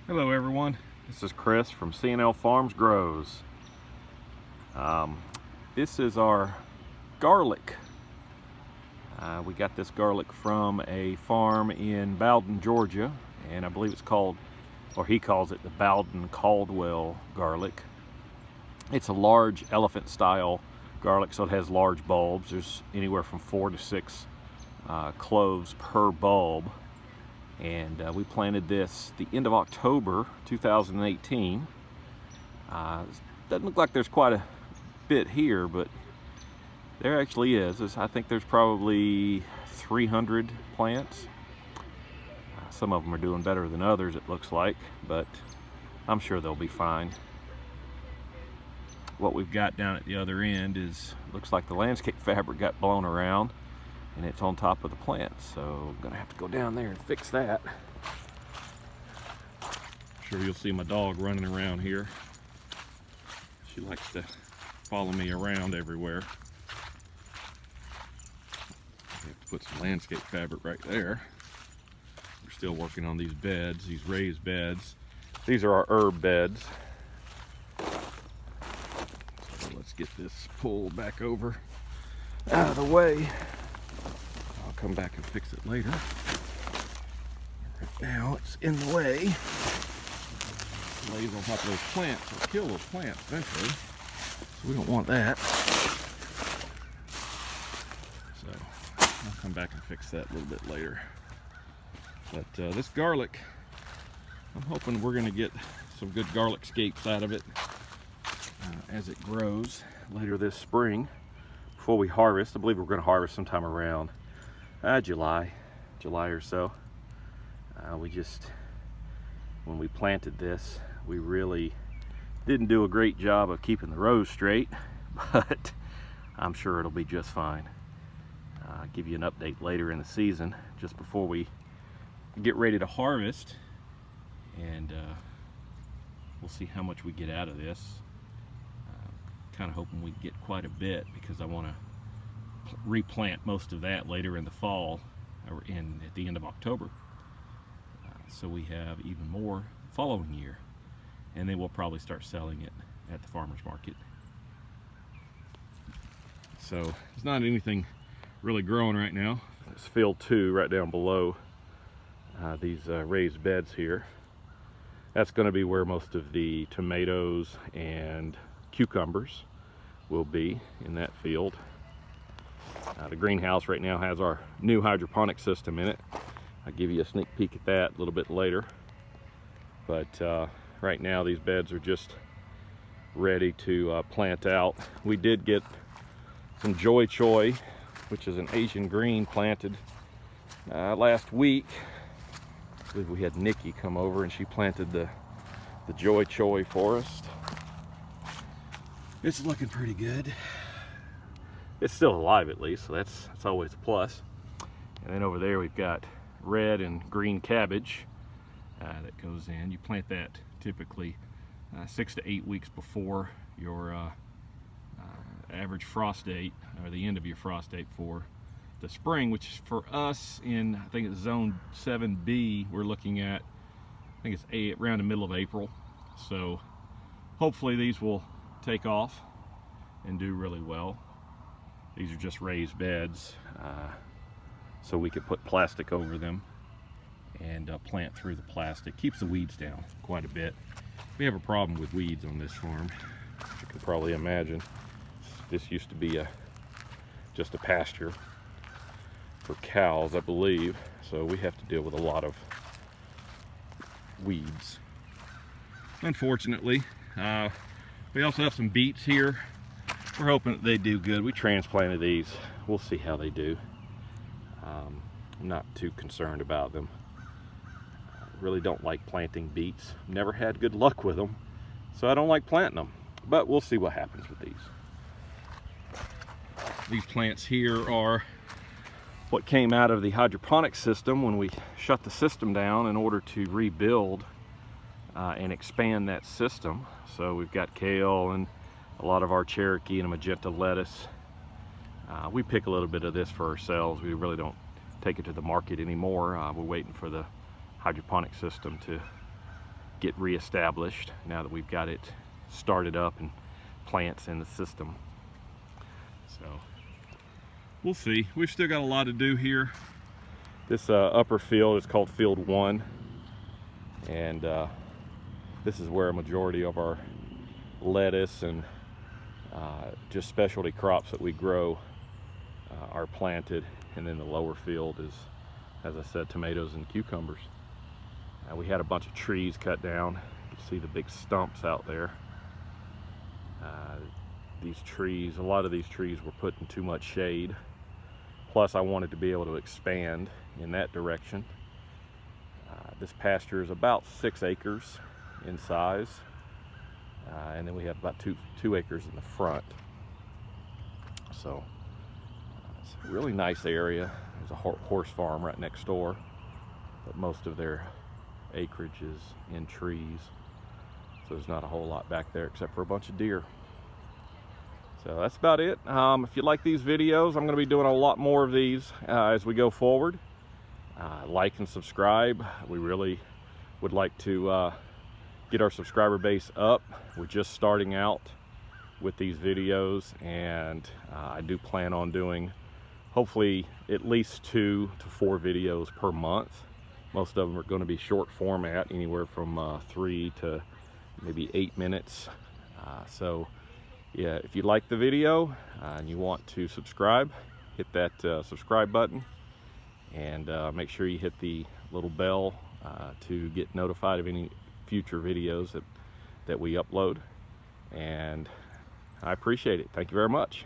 Hello everyone, this is Chris from C&L Farms Grows. This is our garlic. We got this garlic from a farm in Bowden, Georgia, and I believe it's called, or he calls it, the Bowden Caldwell garlic. It's a large elephant style garlic, so it has large bulbs. There's anywhere from 4 to 6 cloves per bulb. And we planted this the end of October 2018. Doesn't look like there's quite a bit here, but there actually is. I think there's probably 300 plants. Some of them are doing better than others, it looks like, but I'm sure they'll be fine. What we've got down at the other end is, looks like the landscape fabric got blown around and it's on top of the plant, so I'm gonna have to go down there and fix that. I'm sure you'll see my dog running around here. She likes to follow me around everywhere. I have to put some landscape fabric right there. We're still working on these beds, these raised beds. These are our herb beds. So let's get this pulled back over out of the way. Come back and fix it later. Right now it's in the way. It lays on top of those plants. It'll kill those plants eventually. So we don't want that. So I'll come back and fix that a little bit later. But this garlic, I'm hoping we're going to get some good garlic scapes out of it as it grows later this spring before we harvest. I believe we're going to harvest sometime around July or so. When we planted this, we really didn't do a great job of keeping the rows straight, but I'm sure it'll be just fine. I'll give you an update later in the season, just before we get ready to harvest, and we'll see how much we get out of this. Kind of hoping we get quite a bit, because I want to replant most of that later in the fall, or at the end of October, so we have even more the following year, and then we'll probably start selling it at the farmers market. So there's not anything really growing right now. It's field 2 right down below these raised beds here. That's going to be where most of the tomatoes and cucumbers will be, in that field. The greenhouse right now has our new hydroponic system in it. I'll give you a sneak peek at that a little bit later. But right now these beds are just ready to plant out. We did get some Joy Choy, which is an Asian green, planted last week. I believe we had Nikki come over and she planted the Joy Choy forest. It's looking pretty good. It's still alive at least, so that's always a plus. And then over there we've got red and green cabbage that goes in. You plant that typically 6 to 8 weeks before your average frost date, or the end of your frost date for the spring, which is for us in, I think it's zone 7B, we're looking at, I think it's around the middle of April. So hopefully these will take off and do really well. These are just raised beds, so we could put plastic over them and plant through the plastic. Keeps the weeds down quite a bit. We have a problem with weeds on this farm, as you can probably imagine. This used to be just a pasture for cows, I believe, so we have to deal with a lot of weeds, unfortunately. We also have some beets here. We're hoping that they do good. We transplanted these. We'll see how they do. I'm not too concerned about them. I really don't like planting beets. Never had good luck with them, so I don't like planting them. But we'll see what happens with these. These plants here are what came out of the hydroponic system when we shut the system down in order to rebuild and expand that system. So we've got kale and a lot of our Cherokee and magenta lettuce. We pick a little bit of this for ourselves. We really don't take it to the market anymore. We're waiting for the hydroponic system to get reestablished now that we've got it started up and plants in the system. So we'll see. We've still got a lot to do here. This upper field is called Field 1, and this is where a majority of our lettuce and just specialty crops that we grow are planted. And then the lower field is, as I said, tomatoes and cucumbers. We had a bunch of trees cut down. You can see the big stumps out there. These trees, a lot of these trees were put in too much shade. Plus I wanted to be able to expand in that direction. This pasture is about 6 acres in size. And then we have about two acres in the front. So it's a really nice area. There's a horse farm right next door, but most of their acreage is in trees. So there's not a whole lot back there except for a bunch of deer. So that's about it. If you like these videos, I'm going to be doing a lot more of these as we go forward. Like and subscribe. We really would like to get our subscriber base up. We're just starting out with these videos, and I do plan on doing hopefully at least 2 to 4 videos per month. Most of them are going to be short format, anywhere from 3 to maybe 8 minutes. So yeah, if you like the video and you want to subscribe, hit that subscribe button, and make sure you hit the little bell to get notified of any future videos that we upload. And I appreciate it. Thank you very much.